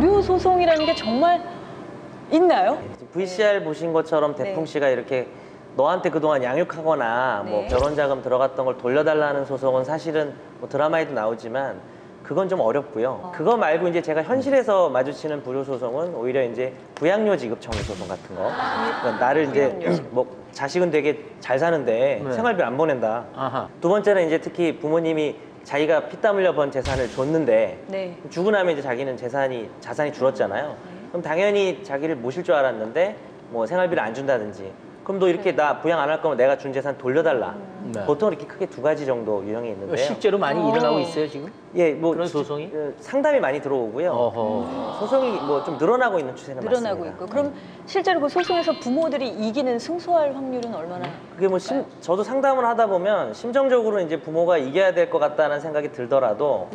불효소송이라는 게 정말 있나요? VCR 보신 것처럼 대풍 씨가 이렇게 너한테 그동안 양육하거나 뭐 결혼자금 들어갔던 걸 돌려달라는 소송은 사실은 뭐 드라마에도 나오지만 그건 좀 어렵고요. 그거 말고 이제 제가 현실에서 마주치는 불효소송은 오히려 이제 부양료 지급 청구 소송 같은 거. 그러니까 나를 이제 뭐 자식은 되게 잘 사는데 생활비 안 보낸다. 두 번째는 이제 특히 부모님이 자기가 피땀 흘려 번 재산을 줬는데 주고 나면 이제 자기는 자산이 줄었잖아요. 그럼 당연히 자기를 모실 줄 알았는데 뭐 생활비를 안 준다든지 그럼 너 이렇게 나 부양 안 할 거면 내가 준 재산 돌려달라. 보통 이렇게 크게 두 가지 정도 유형이 있는데요. 실제로 많이 일어나고 있어요 지금? 예, 뭐 그런 소송이? 상담이 많이 들어오고요. 소송이 뭐 좀 늘어나고 있는 추세는 늘어나고 맞습니다. 있고. 그럼 실제로 그 소송에서 부모들이 이기는 승소할 확률은 얼마나? 그게 뭐 저도 상담을 하다 보면 심정적으로 이제 부모가 이겨야 될 것 같다는 생각이 들더라도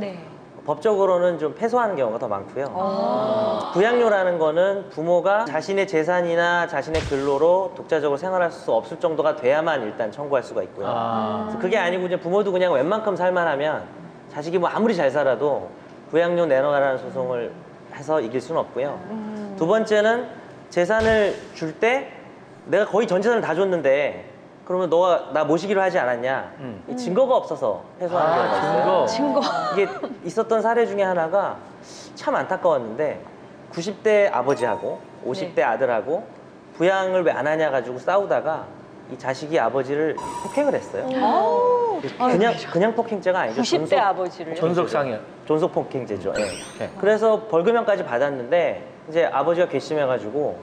법적으로는 좀 패소하는 경우가 더 많고요. 부양료라는 거는 부모가 자신의 재산이나 자신의 근로로 독자적으로 생활할 수 없을 정도가 돼야만 일단 청구할 수가 있고요. 그래서 그게 아니고 이제 부모도 그냥 웬만큼 살만하면 자식이 뭐 아무리 잘 살아도 부양료 내놓으라는 소송을 해서 이길 수는 없고요. 두 번째는 재산을 줄 때 내가 거의 전 재산을 다 줬는데 그러면 너가 나 모시기로 하지 않았냐? 이 증거가 없어서 패소하는 경우가 있어요. 증거. 이게 있었던 사례 중에 하나가 참 안타까웠는데 90대 아버지하고 50대 아들하고 부양을 왜 안 하냐 가지고 싸우다가 이 자식이 아버지를 폭행을 했어요. 그냥 폭행죄가 아니죠. 90대 아버지를. 전속상해. 존속 폭행죄죠. 예. 그래서 벌금형까지 받았는데 이제 아버지가 괘씸해가지고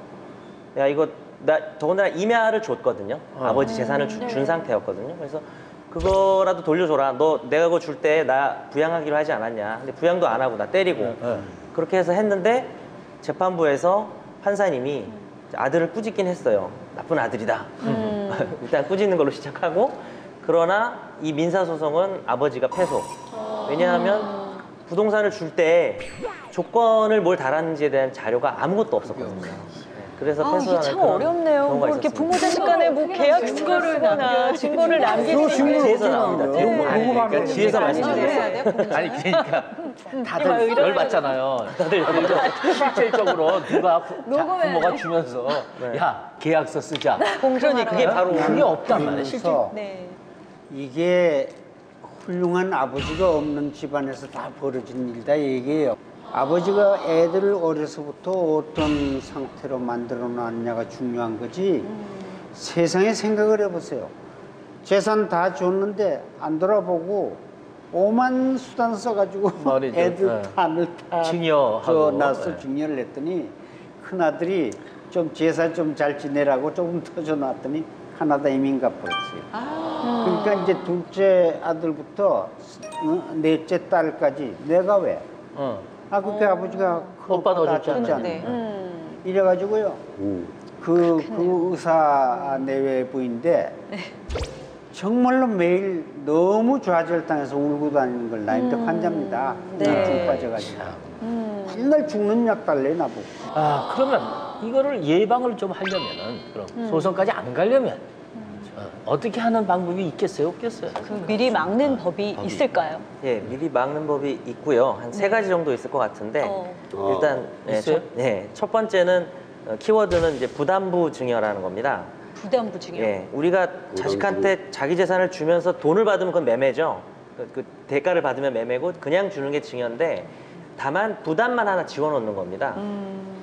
야 이거 나 더군다나 임야를 줬거든요. 아버지 재산을 준 상태였거든요. 그래서 그거라도 돌려줘라. 너 내가 그거 줄 때 나 부양하기로 하지 않았냐. 근데 부양도 안 하고 나 때리고 그렇게 해서 했는데 재판부에서 판사님이 아들을 꾸짖긴 했어요. 나쁜 아들이다. 일단 꾸짖는 걸로 시작하고 그러나 이 민사소송은 아버지가 패소. 왜냐하면 부동산을 줄 때 조건을 뭘 달았는지에 대한 자료가 아무것도 없었거든요. 그래서 이게 참 어렵네요. 뭐 이렇게 부모 자식 간에 뭐 계약 증거를 남기는 뒤에서 나옵니다. 그러니까 뒤에서 말씀드렸어요. 아니 그러니까 다들 열받잖아요. 실질적으로 누가 부모가 주면서 야 계약서 쓰자. 공정하라. 그게 바로 그게 없단 말이에요. 실제. 이게 훌륭한 아버지가 없는 집안에서 다 벌어진 일이다 얘기예요. 아버지가 애들을 어려서부터 어떤 상태로 만들어 놨냐가 중요한 거지. 세상에 생각을 해보세요. 재산 다 줬는데 안 돌아보고 오만 수단 써가지고 애들 판을 다 줘놔서 증여를 했더니 큰아들이 좀 제사 좀 잘 지내라고 조금 더 줘놨더니 하나다 이민 갚았어요. 그러니까 이제 둘째 아들부터 넷째 딸까지 내가 왜? 그때 아버지가 오빠도 다 줬잖아. 이래가지고요. 그 의사 내외부인데 정말로 매일 너무 좌절당해서 울고 다니는 걸 나한테 환자입니다. 중 빠져가지고. 맨날 죽는 약 달래 나보고. 그러면 이거를 예방을 좀 하려면은 그럼 소송까지 안 가려면 어떻게 하는 방법이 있겠어요, 없겠어요? 미리 막는 법이 있을까요? 예, 미리 막는 법이 있고요. 한 세 가지 정도 있을 것 같은데 일단 첫 번째는 키워드는 이제 부담부 증여라는 겁니다. 부담부 증여. 예, 우리가 자식한테 자기 재산을 주면서 돈을 받으면 그건 매매죠. 그 대가를 받으면 매매고 그냥 주는 게 증여인데 다만 부담만 하나 지워놓는 겁니다.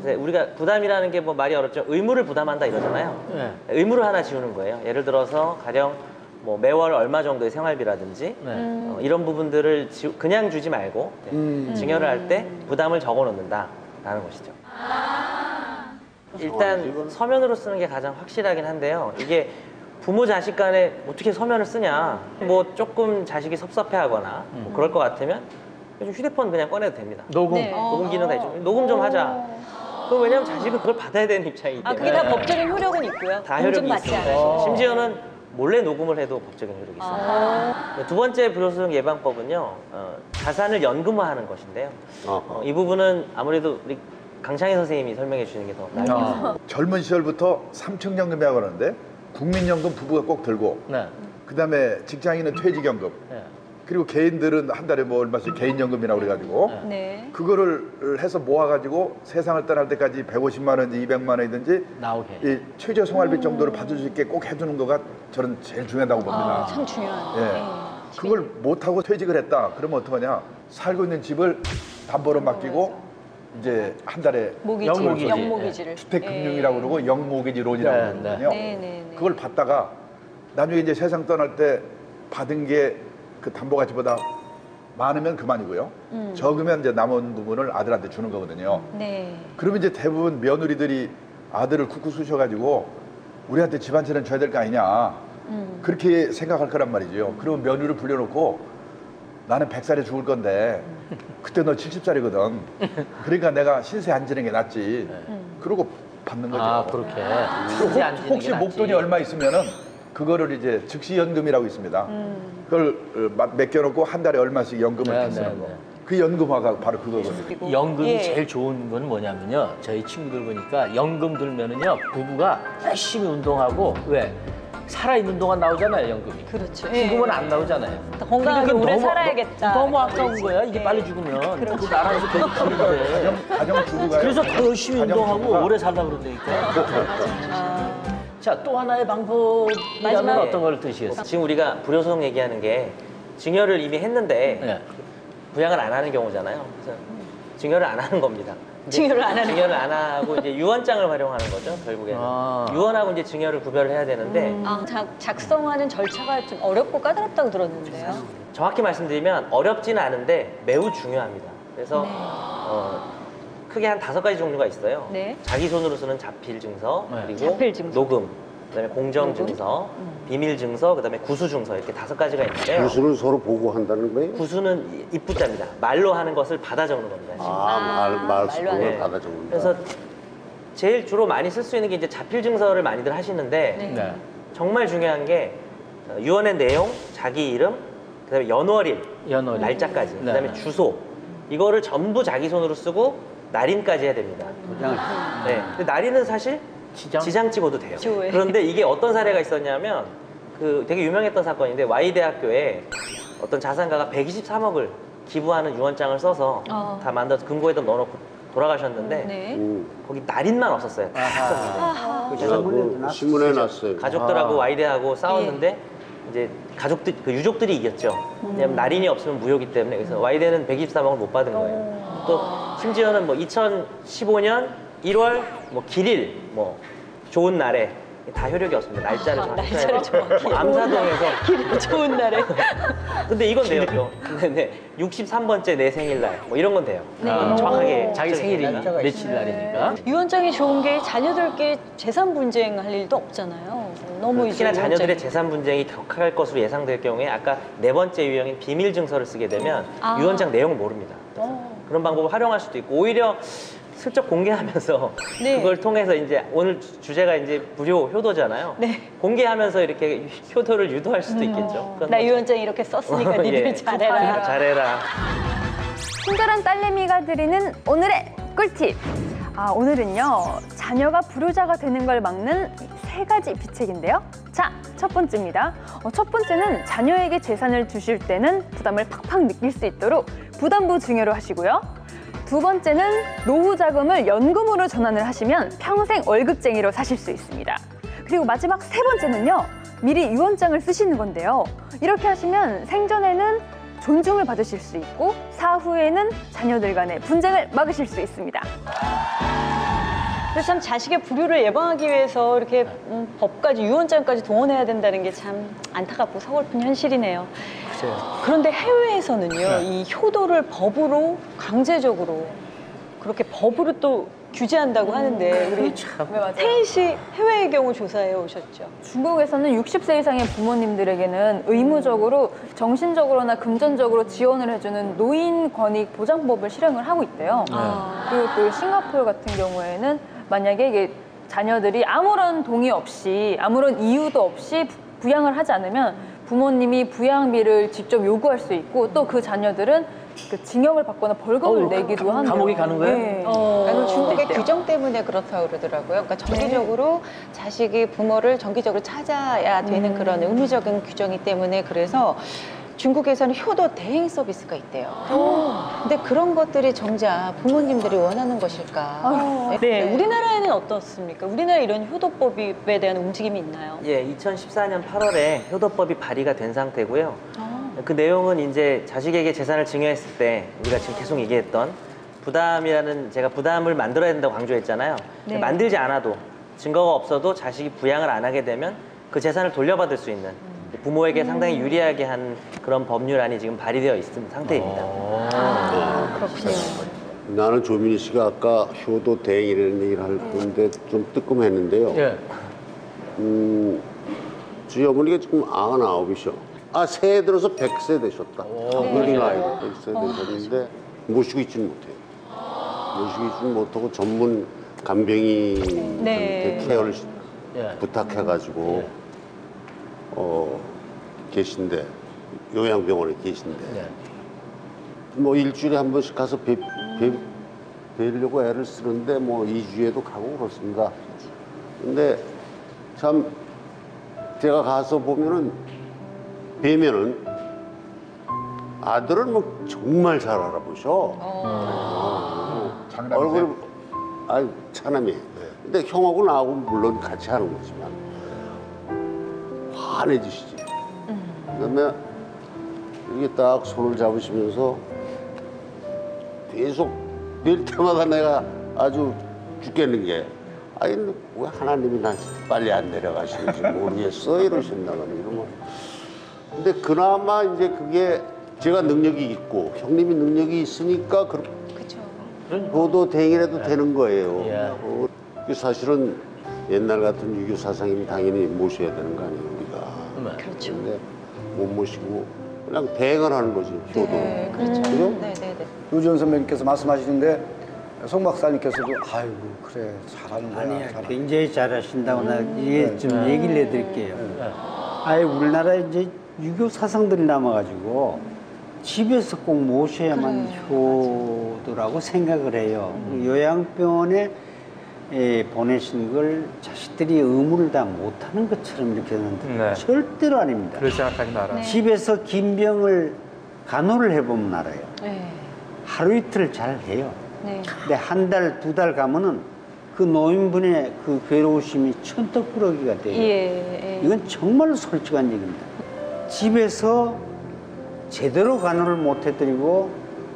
그래서 우리가 부담이라는 게 뭐 말이 어렵죠. 의무를 부담한다 이러잖아요. 의무를 하나 지우는 거예요. 예를 들어서 가령 뭐 매월 얼마 정도의 생활비라든지 이런 부분들을 그냥 주지 말고 증여를 할 때 부담을 적어놓는다라는 것이죠. 일단 서면으로 쓰는 게 가장 확실하긴 한데요. 이게 부모 자식 간에 어떻게 서면을 쓰냐. 뭐 조금 자식이 섭섭해하거나 뭐 그럴 것 같으면 요즘 휴대폰 그냥 꺼내도 됩니다. 녹음 기능 다 있죠. 녹음 좀 하자. 그럼 왜냐면 자식은 그걸 받아야 되는 입장이기 때문에. 그게 다 법적인 효력은 있고요. 다 효력이 있습니다. 심지어는 몰래 녹음을 해도 법적인 효력이 있습니다. 두 번째 불효소송 예방법은요. 자산을 연금화하는 것인데요. 이 부분은 아무래도 우리 강창희 선생님이 설명해 주시는 게 더 나을 것 같습니다. 젊은 시절부터 삼청연금이라고 하는데 국민연금 부부가 꼭 들고 그다음에 직장인은 퇴직연금 그리고 개인들은 한 달에 뭐 얼마씩 개인연금이라고 그래가지고 네. 그거를 해서 모아가지고 세상을 떠날 때까지 150만 원이든지 200만 원이든지 나오게. 이 최저 생활비 정도를 받을 수 있게 꼭 해주는 거가 저는 제일 중요하다고 봅니다. 참 중요한. 예. 네. 그걸 못하고 퇴직을 했다. 그러면 어떡하냐? 살고 있는 집을 담보로 맡기고 이제 한 달에 모기지, 영모기지. 영모기지를. 주택금융이라고 그러고 영모기지론이라고 네, 그러거든요. 네, 네, 네. 그걸 받다가 나중에 이제 세상 떠날 때 받은 게 그 담보 가치보다 많으면 그만이고요. 적으면 이제 남은 부분을 아들한테 주는 거거든요. 네. 그러면 이제 대부분 며느리들이 아들을 쿡쿡 쑤셔가지고 우리한테 집 한 채는 줘야 될 거 아니냐. 그렇게 생각할 거란 말이죠. 그러면 며느리를 불려놓고 나는 100살에 죽을 건데 그때 너 70살이거든. 그러니까 내가 신세 안 지는 게 낫지. 그러고 받는 거죠. 아, 그렇게. 혹시 목돈이 얼마 있으면은 그거를 이제 즉시연금이라고 있습니다. 그걸 맡겨놓고 한 달에 얼마씩 연금을 네, 다 쓰는 네, 거. 네. 그 연금화가 바로 그거거든요. 연금이 예. 제일 좋은 건 뭐냐면요. 저희 친구들 보니까 연금 들면은요. 부부가 열심히 운동하고 왜? 살아있는 동안 나오잖아요, 연금이. 그렇죠. 죽으면 안 나오잖아요. 건강하게 그러니까 오래 너무- 살아야겠다. 너무 아까운 그렇지. 거야. 이게 네. 빨리 죽으면. 그 나라에서 계속 죽는데. 가정주부가 그래서 더 열심히 운동하고 가정주부가 오래 살다 그런다니까. 자, 또 하나의 방법이라면 마지막에. 어떤 걸 드시겠어요? 지금 우리가 불효소송 얘기하는 게 증여를 이미 했는데 네. 부양을 안 하는 경우잖아요. 그래서 증여를 안 하는 겁니다. 근데 증여를 안 하는 증여를 안 하고 이제 유언장을 활용하는 거죠. 결국에는 아. 유언하고 이제 증여를 구별을 해야 되는데 아, 작성하는 절차가 좀 어렵고 까다롭다고 들었는데요. 정확히 말씀드리면 어렵지는 않은데 매우 중요합니다. 그래서 크게 한 5가지 종류가 있어요. 네. 자기 손으로 쓰는 자필 증서, 네. 그리고 자필 증서. 녹음, 그다음에 공정 증서, 비밀 증서, 그다음에 구수 증서 이렇게 5가지가 있는데요. 구수를 서로 보고한다는 거예요? 구수는 입부자입니다. 말로 하는 것을 받아 적는 겁니다. 말 말로 수를 네. 받아 적는다. 그래서 제일 주로 많이 쓸 수 있는 게 이제 자필 증서를 많이들 하시는데 네. 네. 정말 중요한 게 유언의 내용, 자기 이름, 그다음에 연월일, 연월일. 날짜까지, 네. 그다음에 주소 이거를 전부 자기 손으로 쓰고 날인까지 해야 됩니다. 네. 근데 날인은 사실 지장 찍어도 돼요. 왜? 그런데 이게 어떤 사례가 있었냐면 그 되게 유명했던 사건인데 Y대학교에 어떤 자산가가 123억을 기부하는 유언장을 써서 다 만들어서 금고에다 넣어놓고 돌아가셨는데 네. 거기 날인만 없었어요. 다 썼습니다. 제가 그 신문에 났어요. 가족들하고 Y대하고 싸웠는데 이제 가족들 그 유족들이 이겼죠. 왜냐면 날인이 없으면 무효기 때문에 그래서 Y대는 123억을 못 받은 거예요. 또 심지어는 뭐 2015년 1월 뭐 길일 뭐 좋은 날에 다 효력이 없습니다. 날짜를 정확히 날짜를 정확히. 뭐 암사동에서 길이 좋은 날에. 근데 이건 돼요. 또. 근데 네, 63번째 내 생일날 뭐 이런 건 돼요. 아, 정확하게 자기 생일이니까 며칠 날이니까. 유언장이 좋은 게 자녀들끼리 재산 분쟁할 일도 없잖아요. 너무 이제 특히나 자녀들의 유언장이- 재산 분쟁이 격할 것으로 예상될 경우에 아까 4번째 유형인 비밀 증서를 쓰게 되면 아. 유언장 내용을 모릅니다. 그래서 그런 방법을 활용할 수도 있고 오히려 슬쩍 공개하면서 네. 그걸 통해서 이제 오늘 주제가 이제 불효 효도잖아요. 네. 공개하면서 이렇게 효도를 유도할 수도 있겠죠. 그건 나 뭐- 유언장 이렇게 썼으니까 니들 예. 잘해라. 잘해라. 친절한 딸내미가 드리는 오늘의 꿀팁. 오늘은요, 자녀가 불효자가 되는 걸 막는 3가지 비책인데요. 자, 첫 번째입니다. 첫 번째는 자녀에게 재산을 주실 때는 부담을 팍팍 느낄 수 있도록 부담부 증여를 하시고요. 두 번째는 노후 자금을 연금으로 전환을 하시면 평생 월급쟁이로 사실 수 있습니다. 그리고 마지막 3번째는요, 미리 유언장을 쓰시는 건데요. 이렇게 하시면 생전에는 존중을 받으실 수 있고 사후에는 자녀들 간의 분쟁을 막으실 수 있습니다. 그래서 참 자식의 불효를 예방하기 위해서 이렇게 법까지 유언장까지 동원해야 된다는 게 참 안타깝고 서글픈 현실이네요. 그런데 해외에서는요, 이 효도를 법으로 강제적으로 그렇게 법으로 또 규제한다고 하는데 우리 태인 씨 해외의 경우 조사해 오셨죠? 중국에서는 60세 이상의 부모님들에게는 의무적으로 정신적으로나 금전적으로 지원을 해주는 노인 권익 보장법을 실행을 하고 있대요. 그리고 또 싱가포르 같은 경우에는 만약에 이게 자녀들이 아무런 동의 없이 아무런 이유도 없이 부양을 하지 않으면 부모님이 부양비를 직접 요구할 수 있고 또 그 자녀들은 그 징역을 받거나 벌금을 내기도 하는 감옥에 가는 거예요? 네. 그러니까 중국의 있대요. 규정 때문에 그렇다고 그러더라고요. 그러니까 정기적으로 자식이 부모를 정기적으로 찾아야 되는 그런 의무적인 규정이 때문에 그래서 중국에서는 효도 대행 서비스가 있대요. 근데 그런 것들이 정작 부모님들이 원하는 것일까? 네, 우리나라에는 어떻습니까? 우리나라 이런 효도법에 대한 움직임이 있나요? 예, 2014년 8월에 효도법이 발의가 된 상태고요. 그 내용은 이제 자식에게 재산을 증여했을 때 우리가 지금 계속 얘기했던 부담이라는, 제가 부담을 만들어야 된다고 강조했잖아요. 네. 만들지 않아도, 증거가 없어도 자식이 부양을 안 하게 되면 그 재산을 돌려받을 수 있는, 부모에게 상당히 유리하게 한 그런 법률안이 지금 발의되어 있는 상태입니다. 그렇군요. 나는 조민희 씨가 아까 효도 대행이라는 얘기를 할 건데 좀 뜨끔했는데요. 예. 저희 어머니가 지금 99이셔. 새해 들어서 100세 되셨다. 어린 나이로 100세 되셨는데 모시고 있지는 못해요. 모시고 있지는 못하고 전문 간병인한테 네. 케어를 예. 부탁해가지고 계신데, 요양병원에 계신데 예. 뭐 일주일에 한 번씩 가서 뵈려고 애를 쓰는데 뭐 2주에도 가고 그렇습니다. 근데 참 제가 가서 보면은 뵈면은 아들은 뭐 정말 잘 알아보셔. 장남이세요? 얼굴 차남이. 근데 형하고 나하고 물론 같이 하는 거지만 환해지시지. 그다음에 이렇게 딱 손을 잡으시면서 계속 뵐 때마다 내가 아주 죽겠는 게, 아니 왜 하나님이 난 빨리 안 내려가시는지 모르겠어 이러신다거나 이러면. 근데 그나마 이제 그게 제가 능력이 있고 형님이 능력이 있으니까 그렇죠. 효도 대행이라도 되는 거예요. 예. 사실은 옛날 같은 유교 사상이면 당연히 모셔야 되는 거 아니에요, 우리가. 그렇죠. 근데 못 모시고 그냥 대행을 하는 거지, 효도. 네, 그렇죠. 그죠? 네네네. 유지원 선배님께서 말씀하시는데 송 박사님께서도 아이고 그래 잘하는 거야. 아니야, 잘하는 굉장히 잘하신다고 나 이게 좀 얘기를 해드릴게요. 아예 우리나라에 이제 유교 사상들이 남아가지고 집에서 꼭 모셔야만 효도라고 생각을 해요. 요양병원에 보내신 걸 자식들이 의무를 다 못하는 것처럼 이렇게 하는데 절대로 아닙니다. 그럴 생각하지 마라. 집에서 긴병을 간호를 해보면 알아요. 네. 하루 이틀 잘 해요. 네. 근데 한 달, 두 달 가면은 그 노인분의 그 괴로우심이 천떡꾸러기가 돼요. 예. 이건 정말로 솔직한 얘기입니다. 집에서 제대로 간호를 못 해드리고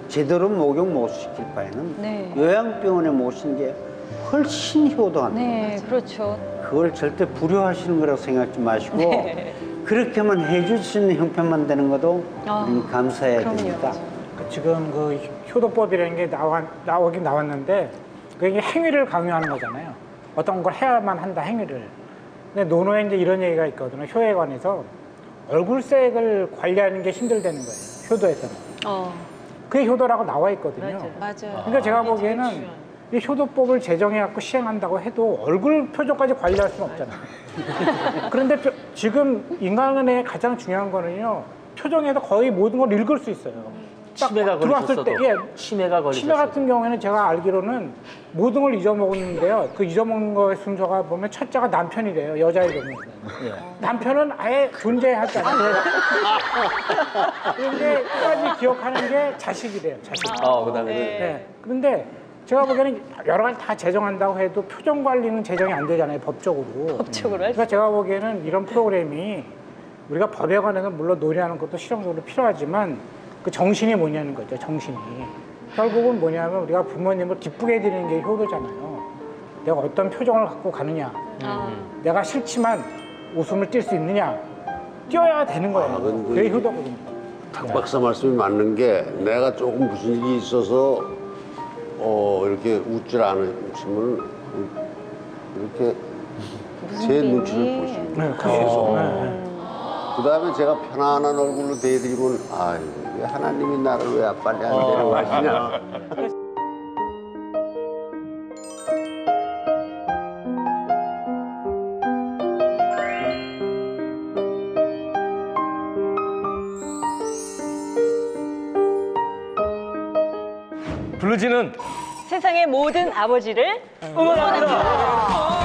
제대로 목욕 못 시킬 바에는 네. 요양병원에 모시는 게 훨씬 효도합니다. 네, 그렇죠. 그걸 절대 불효하시는 거라고 생각하지 마시고 그렇게만 해주시는 형편만 되는 것도 우리는 감사해야 그럼요. 됩니다. 지금 그 효도법이라는 게 나오긴 나왔는데 그게 행위를 강요하는 거잖아요. 어떤 걸 해야만 한다, 행위를. 근데 논어에 이제 이런 얘기가 있거든요. 효에 관해서 얼굴색을 관리하는 게 힘들다는 거예요. 효도에서는. 그게 효도라고 나와 있거든요. 맞아요. 그러니까 제가 보기에는 이 효도법을 제정해갖고 시행한다고 해도 얼굴 표정까지 관리할 수는 없잖아요. 그런데 지금 인간의 가장 중요한 거는요, 표정에서 거의 모든 걸 읽을 수 있어요. 딱 치매가 들어왔을 걸리셨어도. 때, 치매가 걸리셨어도. 치매 같은 경우에는 제가 알기로는 모든 걸 잊어먹었는데요. 그 잊어먹는 거의 순서가 보면 첫째가 남편이래요. 여자의 경우에는. 남편은 아예 존재하지 않아요. 그런데 끝까지 기억하는 게 자식이래요. 자식. 그다음에. 네. 그런데 제가 보기에는 여러 가지 다 제정한다고 해도 표정 관리는 제정이 안 되잖아요, 법적으로. 법적으로 할 수. 그러니까 제가 보기에는 이런 프로그램이 우리가 법에 관해서 물론 논의하는 것도 실용적으로 필요하지만 그 정신이 뭐냐는 거죠, 정신이. 결국은 뭐냐면 우리가 부모님을 기쁘게 해드리는 게 효도잖아요. 내가 어떤 표정을 갖고 가느냐. 내가 싫지만 웃음을 띌 수 있느냐. 띄어야 되는 거예요. 그게 효도거든요. 탁 박사 말씀이 맞는 게, 내가 조금 무슨 일이 있어서 이렇게 웃질 않으시면 이렇게 제 눈치를 보시는 거예요. 계속. 그다음에 제가 편안한 얼굴로 대드리면, 아유, 왜 하나님이 나를 왜 빨리 안 데려가시냐. 블루지는 세상의 모든 아버지를 응원합니다.